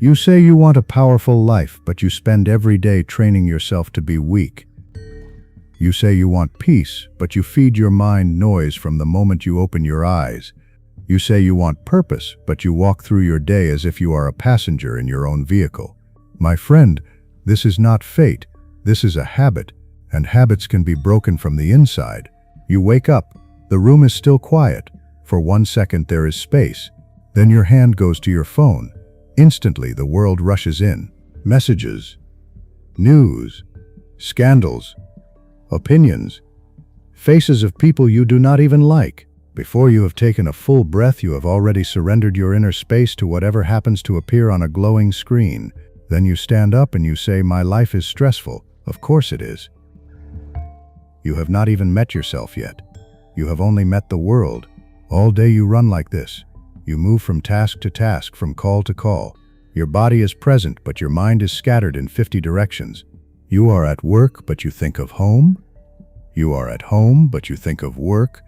You say you want a powerful life, but you spend every day training yourself to be weak. You say you want peace, but you feed your mind noise from the moment you open your eyes. You say you want purpose, but you walk through your day as if you are a passenger in your own vehicle. My friend, this is not fate, this is a habit, and habits can be broken from the inside. You wake up, the room is still quiet. For 1 second there is space. Then your hand goes to your phone. Instantly the world rushes in. Messages, news, scandals, opinions, faces of people you do not even like. Before you have taken a full breath, you have already surrendered your inner space to whatever happens to appear on a glowing screen. Then you stand up and you say, "My life is stressful." Of course it is. You have not even met yourself yet. You have only met the world. All day you run like this. You move from task to task, from call to call. Your body is present, but your mind is scattered in 50 directions. You are at work, but you think of home. You are at home, but you think of work.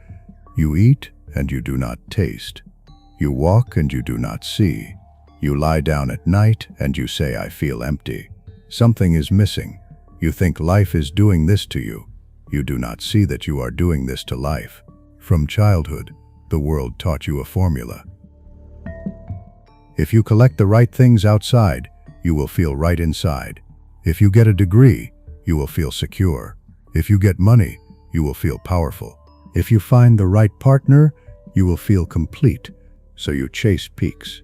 You eat, and you do not taste. You walk, and you do not see. You lie down at night, and you say, "I feel empty." Something is missing. You think life is doing this to you. You do not see that you are doing this to life. From childhood, the world taught you a formula. If you collect the right things outside, you will feel right inside. If you get a degree, you will feel secure. If you get money, you will feel powerful. If you find the right partner, you will feel complete. So you chase peaks.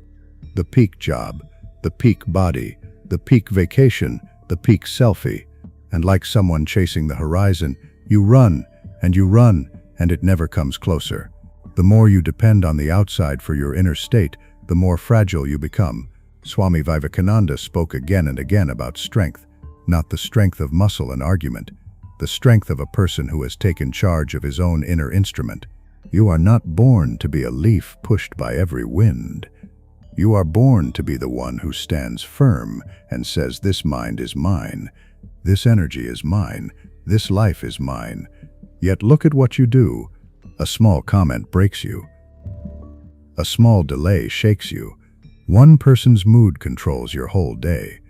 The peak job, the peak body, the peak vacation, the peak selfie. And like someone chasing the horizon, you run, and it never comes closer. The more you depend on the outside for your inner state, the more fragile you become. Swami Vivekananda spoke again and again about strength, not the strength of muscle and argument, the strength of a person who has taken charge of his own inner instrument. You are not born to be a leaf pushed by every wind. You are born to be the one who stands firm and says, "This mind is mine. This energy is mine. This life is mine." Yet look at what you do. A small comment breaks you. A small delay shakes you. One person's mood controls your whole day.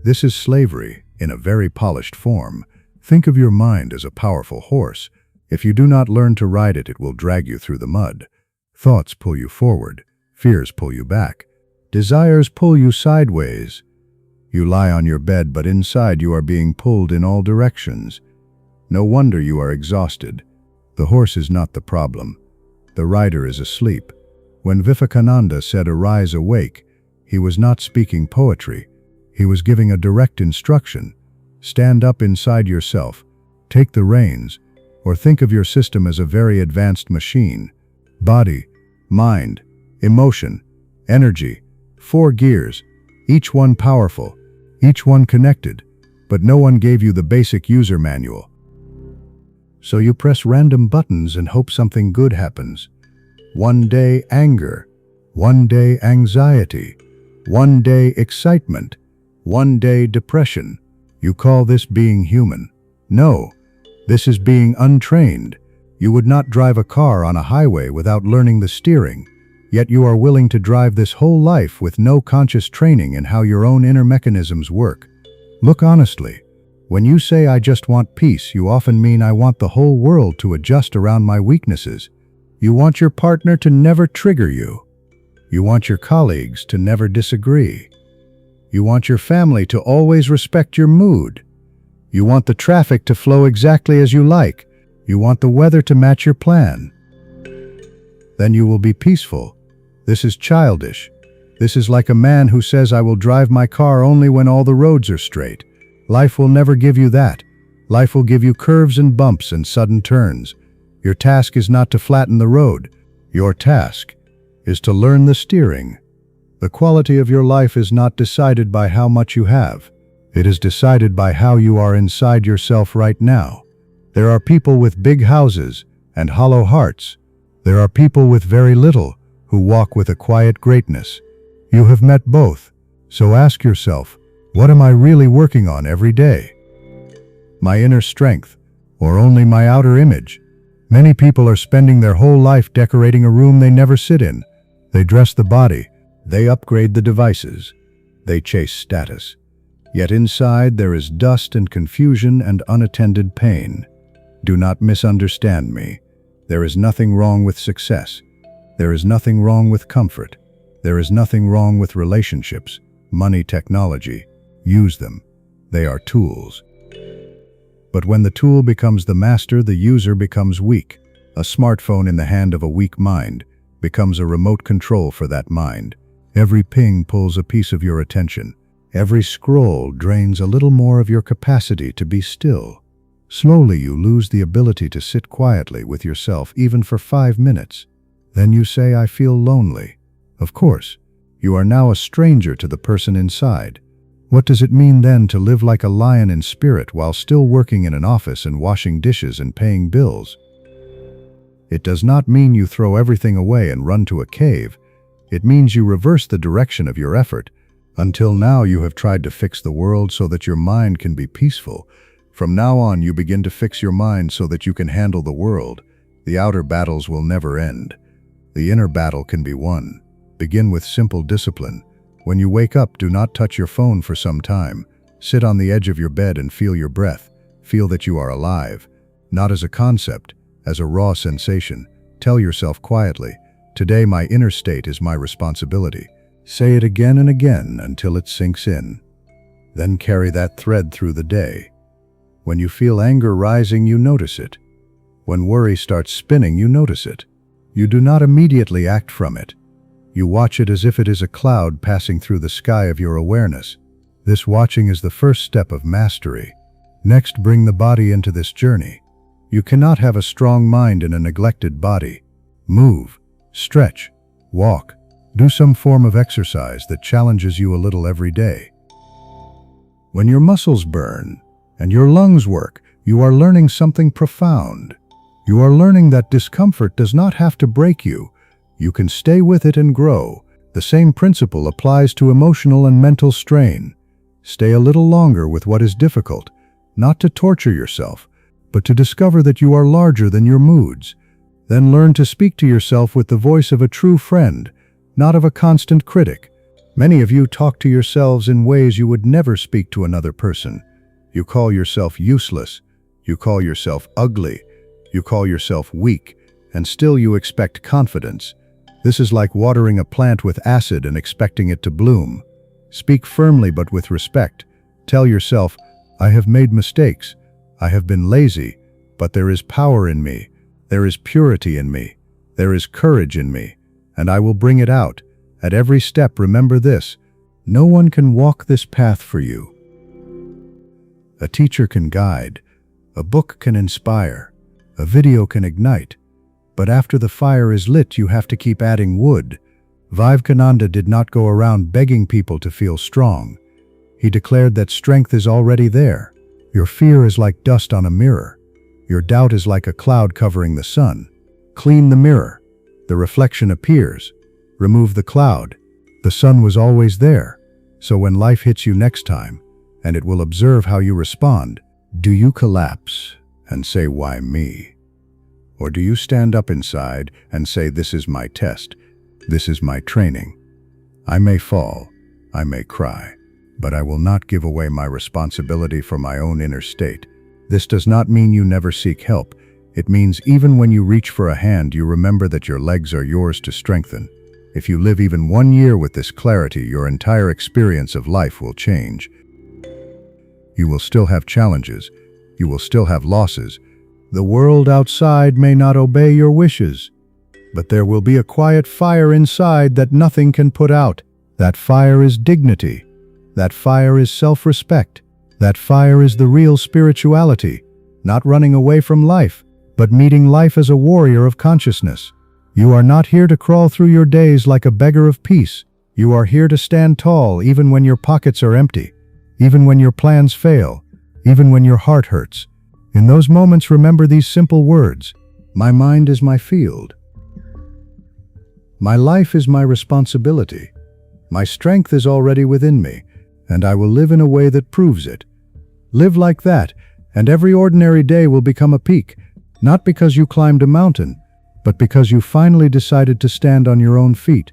This is slavery in a very polished form. Think of your mind as a powerful horse. If you do not learn to ride it, it will drag you through the mud. Thoughts pull you forward. Fears pull you back. Desires pull you sideways. You lie on your bed, but inside you are being pulled in all directions. No wonder you are exhausted. The horse is not the problem. The rider is asleep. When Vivekananda said, "Arise, awake," he was not speaking poetry. He was giving a direct instruction. Stand up inside yourself. Take the reins. Or think of your system as a very advanced machine. Body, mind, emotion, energy, 4 gears, each one powerful, each one connected, but no one gave you the basic user manual. So you press random buttons and hope something good happens. One day anger, one day anxiety, one day excitement, one day depression. You call this being human? No, this is being untrained. You would not drive a car on a highway without learning the steering, yet you are willing to drive this whole life with no conscious training in how your own inner mechanisms work. Look honestly. When you say, "I just want peace," you often mean, "I want the whole world to adjust around my weaknesses." You want your partner to never trigger you. You want your colleagues to never disagree. You want your family to always respect your mood. You want the traffic to flow exactly as you like. You want the weather to match your plan. Then you will be peaceful. This is childish. This is like a man who says, "I will drive my car only when all the roads are straight." Life will never give you that. Life will give you curves and bumps and sudden turns. Your task is not to flatten the road. Your task is to learn the steering. The quality of your life is not decided by how much you have. It is decided by how you are inside yourself right now. There are people with big houses and hollow hearts. There are people with very little who walk with a quiet greatness. You have met both. So ask yourself, what am I really working on every day? My inner strength, or only my outer image? Many people are spending their whole life decorating a room they never sit in. They dress the body. They upgrade the devices. They chase status. Yet inside there is dust and confusion and unattended pain. Do not misunderstand me. There is nothing wrong with success. There is nothing wrong with comfort. There is nothing wrong with relationships, money, technology. Use them. They are tools. But when the tool becomes the master, the user becomes weak. A smartphone in the hand of a weak mind becomes a remote control for that mind. Every ping pulls a piece of your attention. Every scroll drains a little more of your capacity to be still. Slowly you lose the ability to sit quietly with yourself even for 5 minutes. Then you say, "I feel lonely." Of course, you are now a stranger to the person inside. What does it mean then to live like a lion in spirit while still working in an office and washing dishes and paying bills? It does not mean you throw everything away and run to a cave. It means you reverse the direction of your effort. Until now you have tried to fix the world so that your mind can be peaceful. From now on you begin to fix your mind so that you can handle the world. The outer battles will never end. The inner battle can be won. Begin with simple discipline. When you wake up, do not touch your phone for some time. Sit on the edge of your bed and feel your breath. Feel that you are alive. Not as a concept, as a raw sensation. Tell yourself quietly, "Today my inner state is my responsibility." Say it again and again until it sinks in. Then carry that thread through the day. When you feel anger rising, you notice it. When worry starts spinning, you notice it. You do not immediately act from it. You watch it as if it is a cloud passing through the sky of your awareness. This watching is the first step of mastery. Next, bring the body into this journey. You cannot have a strong mind in a neglected body. Move, stretch, walk. Do some form of exercise that challenges you a little every day. When your muscles burn and your lungs work, you are learning something profound. You are learning that discomfort does not have to break you. You can stay with it and grow. The same principle applies to emotional and mental strain. Stay a little longer with what is difficult, not to torture yourself, but to discover that you are larger than your moods. Then learn to speak to yourself with the voice of a true friend, not of a constant critic. Many of you talk to yourselves in ways you would never speak to another person. You call yourself useless. You call yourself ugly. You call yourself weak, and still you expect confidence. This is like watering a plant with acid and expecting it to bloom. Speak firmly but with respect. Tell yourself, "I have made mistakes. I have been lazy, but there is power in me. There is purity in me. There is courage in me, and I will bring it out. At every step, remember this: no one can walk this path for you. A teacher can guide. A book can inspire. A video can ignite. But after the fire is lit, you have to keep adding wood. Vivekananda did not go around begging people to feel strong. He declared that strength is already there. Your fear is like dust on a mirror. Your doubt is like a cloud covering the sun. Clean the mirror. The reflection appears. Remove the cloud. The sun was always there. So when life hits you next time, and it will observe how you respond, do you collapse and say, "Why me?" Or do you stand up inside and say, "This is my test. This is my training. I may fall. I may cry. But I will not give away my responsibility for my own inner state." This does not mean you never seek help. It means even when you reach for a hand, you remember that your legs are yours to strengthen. If you live even 1 year with this clarity, your entire experience of life will change. You will still have challenges. You will still have losses. The world outside may not obey your wishes, but there will be a quiet fire inside that nothing can put out. That fire is dignity. That fire is self-respect. That fire is the real spirituality, not running away from life, but meeting life as a warrior of consciousness. You are not here to crawl through your days like a beggar of peace. You are here to stand tall even when your pockets are empty, even when your plans fail, even when your heart hurts. In those moments, remember these simple words: my mind is my field. My life is my responsibility. My strength is already within me, and I will live in a way that proves it. Live like that, and every ordinary day will become a peak, not because you climbed a mountain, but because you finally decided to stand on your own feet.